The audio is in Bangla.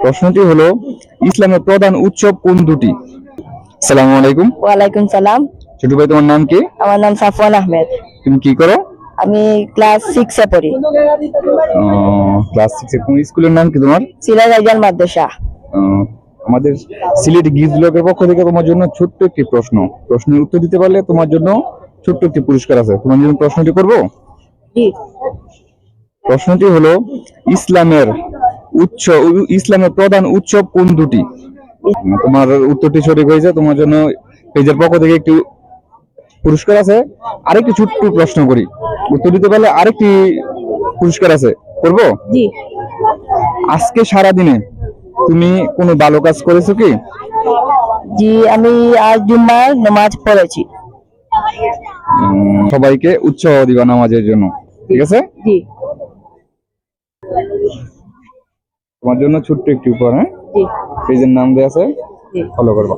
প্রশ্নটি হলো, ইসলামের প্রধান উৎসব কোন দুটি? আসসালামু আলাইকুম। ওয়ালাইকুম সালাম। ছোট ভাই, তোমার নাম কি? আমার নাম সাফওয়ান আহমেদ। তুমি কি করো? আমি ক্লাস 6 এ পড়ি। ক্লাস 6 এর কোন স্কুলের নাম কি তোমার? সিরাজ আইজাল মাদ্রাসা। আমাদের সিলেট গিজ ব্লগের পক্ষ থেকে তোমার জন্য ছোট্ট একটি প্রশ্নের উত্তর দিতে পারলে তোমার জন্য ছোট্ট একটি পুরস্কার আছে। তোমার জন্য প্রশ্নটি করব। জি। প্রশ্নটি হলো, ইসলামের প্রধান উৎসব কোন দুটি? তোমার উত্তরটি সঠিক হয়েছে, তোমার জন্য পেজের পক্ষ থেকে একটি পুরস্কার আছে। আরেকটি ছোট্ট প্রশ্ন করি, উত্তর দিতে পারলে আরেকটি পুরস্কার আছে, করব। জি। আজকে সারা দিনে তুমি কোনো ভালো কাজ করেছো কি? জি, আমি আজ জুম্মার নামাজ পড়েছি। সবাইকে উৎসাহ দিবা নামাজের জন্য, ঠিক আছে? জি। তোমার জন্য ছোট্ট একটি উপহার। হ্যাঁ, জি। পেজের নাম দেয়া আছে, জি। ফলো করবা।